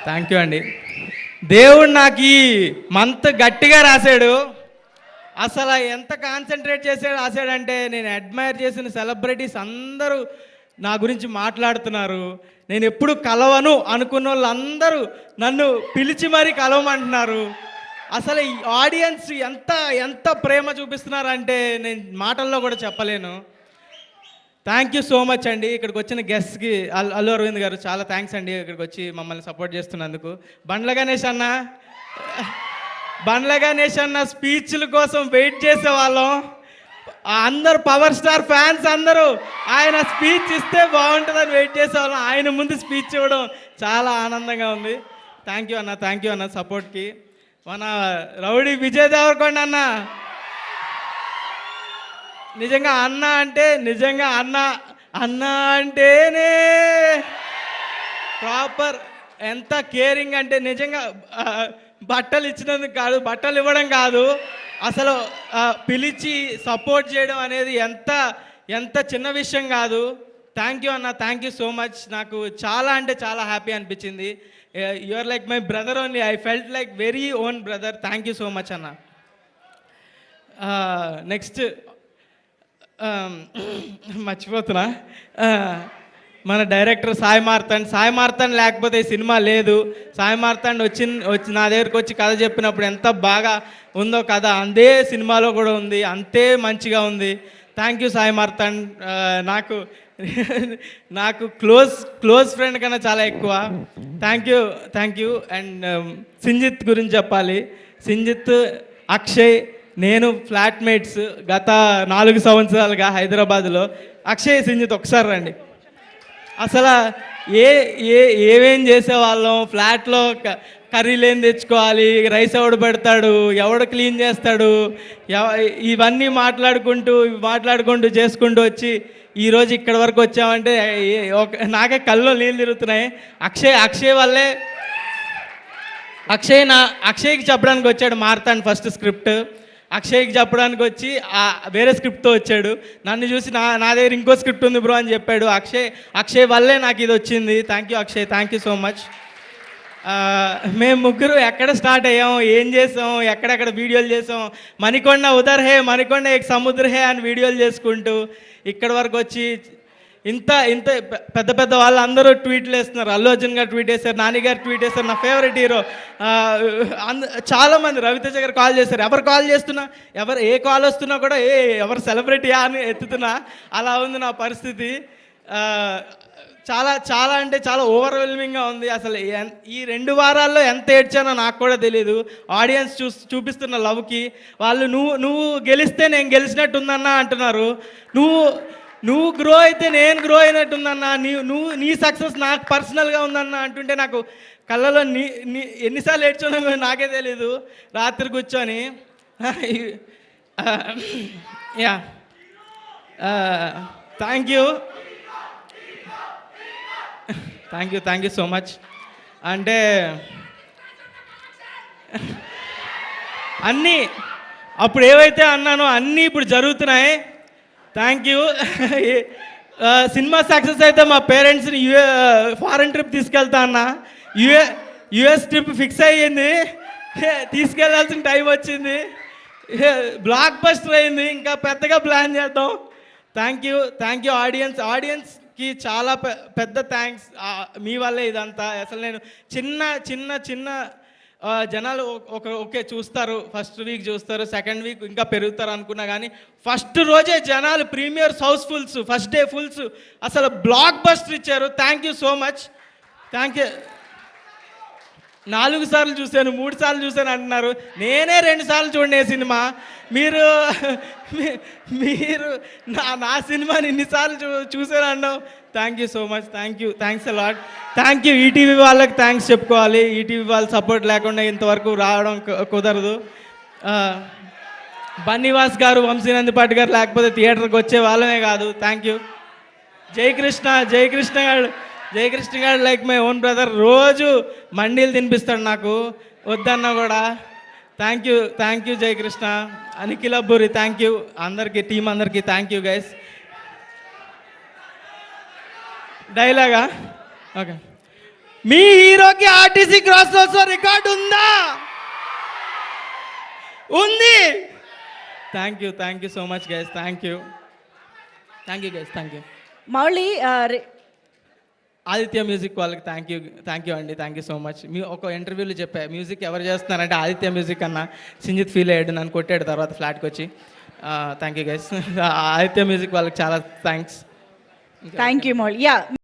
Thank you అండి. దేవుడు నాకు ఈ మంత్ గట్టిగా రాశాడు. అసలు ఎంత కాన్సన్ట్రేట్ చేసి రాశాడంటే, నేను అడ్మైర్ చేసిన సెలబ్రిటీస్ అందరూ నా గురించి మాట్లాడుతున్నారు. నేను ఎప్పుడు కలవను అనుకున్న వాళ్ళందరూ నన్ను పిలిచి మరీ కలవమంటున్నారు. అసలు ఈ ఆడియన్స్ ఎంత ఎంత ప్రేమ చూపిస్తున్నారంటే నేను మాటల్లో కూడా చెప్పలేను. థ్యాంక్ యూ సో మచ్ అండి. ఇక్కడికి వచ్చిన గెస్ట్కి అల్లు అరవింద్ గారు చాలా థ్యాంక్స్ అండి, ఇక్కడికి వచ్చి మమ్మల్ని సపోర్ట్ చేస్తున్నందుకు. బండ్ల గణేష్ అన్న స్పీచ్ల కోసం వెయిట్ చేసేవాళ్ళం. అందరు పవర్ స్టార్ ఫ్యాన్స్ అందరూ ఆయన స్పీచ్ ఇస్తే బాగుంటుందని వెయిట్ చేసేవాళ్ళం. ఆయన ముందు స్పీచ్ ఇవ్వడం చాలా ఆనందంగా ఉంది. థ్యాంక్ యూ అన్న సపోర్ట్కి. మన రౌడీ విజయ్ దేవరకొండ అన్న నిజంగా అన్న అంటేనే ప్రాపర్ ఎంత కేరింగ్ అంటే నిజంగా బట్టలు ఇచ్చినందుకు కాదు, బట్టలు ఇవ్వడం కాదు, అసలు పిలిచి సపోర్ట్ చేయడం అనేది ఎంత చిన్న విషయం కాదు. థ్యాంక్ యూ అన్న, థ్యాంక్ యూ సో మచ్. నాకు చాలా అంటే చాలా హ్యాపీ అనిపించింది. You are like my brother only. I felt like very own brother. Thank you so much అన్న. నెక్స్ట్ మర్చిపోతున్నా, మన డైరెక్టర్ సాయి మార్తాండ్ లేకపోతే ఈ సినిమా లేదు. సాయి మార్తాండ్ వచ్చి నా దగ్గరికి వచ్చి కథ చెప్పినప్పుడు ఎంత బాగా ఉందో కథ, అదే సినిమాలో కూడా ఉంది, అంతే మంచిగా ఉంది. Thank you Sai Martand. నాకు క్లోజ్ ఫ్రెండ్ కన్నా చాలా ఎక్కువ. Thank you. అండ్ సింజిత్ గురించి చెప్పాలి. సింజిత్, అక్షయ్, నేను ఫ్లాట్మేట్స్ గత 4 సంవత్సరాలుగా హైదరాబాద్లో. అక్షయ్, సింజిత్ ఒకసారి రండి. అసలు ఏమేం చేసేవాళ్ళం. ఫ్లాట్లో కర్రీలు ఏం తెచ్చుకోవాలి, రైస్ ఎవడు పెడతాడు, ఎవడు క్లీన్ చేస్తాడు, ఇవన్నీ మాట్లాడుకుంటూ చేసుకుంటూ వచ్చి ఈరోజు ఇక్కడి వరకు వచ్చామంటే నాకే కళ్ళలో నీళ్ళు తిరుగుతున్నాయి. అక్షయ్కి చెప్పడానికి వచ్చాడు మార్తాండ్ ఫస్ట్ స్క్రిప్ట్. అక్షయ్కి చెప్పడానికి వచ్చి వేరే స్క్రిప్ట్తో వచ్చాడు. నన్ను చూసి నా దగ్గర ఇంకో స్క్రిప్ట్ ఉంది బ్రో అని చెప్పాడు. అక్షయ్ వల్లే నాకు ఇది వచ్చింది. Thank you Akshay, thank you so much. మేము ముగ్గురు ఎక్కడ స్టార్ట్ అయ్యాం, ఏం చేసాం, ఎక్కడెక్కడ వీడియోలు చేసాం, మణికొండ ఏక్ సముద్ర హే అని వీడియోలు చేసుకుంటూ ఇక్కడి వరకు వచ్చి ఇంత పెద్ద వాళ్ళు అందరూ ట్వీట్లు వేస్తున్నారు. అల్లు అర్జున్ గారు ట్వీట్ వేశారు, నాని గారు ట్వీట్ వేశారు, నా ఫేవరెట్ హీరో చాలామంది, రవితేజ గారు కాల్ చేశారు. ఎవరు కాల్ చేస్తున్నా, ఏ కాల్ వస్తున్నా కూడా ఎవరు సెలబ్రిటీయా అని ఎత్తుతున్నా. అలా ఉంది నా పరిస్థితి. చాలా అంటే చాలా ఓవర్వెల్మింగ్గా ఉంది. అసలు ఈ 2 వారాల్లో ఎంత ఏడ్చానో నాకు కూడా తెలియదు. ఆడియన్స్ చూపిస్తున్న లవ్కి వాళ్ళు నువ్వు గెలిస్తే నేను గెలిచినట్టుందన్నా అంటున్నారు. నువ్వు గ్రో అయితే నేను గ్రో అయినట్టుందన్నా, నీ సక్సెస్ నాకు పర్సనల్గా ఉందన్నా అంటుంటే నాకు కళ్ళలో ఎన్నిసార్లు ఏడ్చానో నాకే తెలీదు రాత్రి కూర్చొని. Yeah, thank you so much. అంటే అన్నీ అప్పుడు ఏవైతే అన్నానో అన్నీ ఇప్పుడు జరుగుతున్నాయి. Thank you. సినిమా సక్సెస్ అయితే మా పేరెంట్స్ని ఫారెన్ ట్రిప్ తీసుకెళ్తా అన్న. యుఎస్ ట్రిప్ ఫిక్స్ అయ్యింది, తీసుకెళ్లాల్సిన టైం వచ్చింది, బ్లాక్ బస్టర్ అయింది. ఇంకా పెద్దగా ప్లాన్ చేద్దాం. థ్యాంక్ యూ ఆడియన్స్కి చాలా పెద్ద థ్యాంక్స్. మీ వల్లే ఇదంతా. అసలు నేను చిన్న జనాలు ఓకే చూస్తారు, ఫస్ట్ వీక్ చూస్తారు, సెకండ్ వీక్ ఇంకా పెరుగుతారు అనుకున్నా కానీ ఫస్ట్ రోజే జనాలు premieres housefuls, first day fulls, అసలు బ్లాక్ బస్టర్ ఇచ్చారు. Thank you so much. Thank you. 4 సార్లు చూశాను, 3 సార్లు చూశాను అంటున్నారు. నేనే 2 సార్లు చూడనే సినిమా. మీరు నా సినిమాని ఇన్నిసార్లు చూశాను అన్నావు. Thank you so much. Thanks a lot. Thank you. ETV వాళ్ళకి థ్యాంక్స్ చెప్పుకోవాలి. ఈటీవీ వాళ్ళ సపోర్ట్ లేకుండా ఇంతవరకు రావడం కుదరదు. బన్నీవాస్ గారు, వంశీనందిపాటి గారు లేకపోతే థియేటర్కి వచ్చే వాళ్ళమే కాదు. Thank you. జయకృష్ణ గారు లైక్ మై ఓన్ బ్రదర్. రోజు మండీలు తినిపిస్తాడు నాకు వద్దన్నా కూడా. Thank you Jayakrishna. అనిఖిల్ అబ్బూరి థ్యాంక్ యూ. అందరికీ, టీం అందరికీ థ్యాంక్ యూ గైస్. డైలాగా ఓకే. మీ హీరోకి ఆర్టీసీ క్రాస్ రోడ్స్ రికార్డు ఉందా? ఉంది. Thank you so much guys. Thank you guys. Thank you. Mouli Aditya music వాళ్ళకి థ్యాంక్ యూ అండి. Thank you so much. మీ ఒక ఇంటర్వ్యూలో చెప్పా, మ్యూజిక్ ఎవరు చేస్తున్నారంటే ఆదిత్య మ్యూజిక్ అన్న. సింజిత్ ఫీల్ అయ్యాడు, నన్ను కొట్టాడు తర్వాత ఫ్లాట్కి వచ్చి. Thank you guys. Aditya music వాళ్ళకి చాలా thanks. Thank you Mouli. Yeah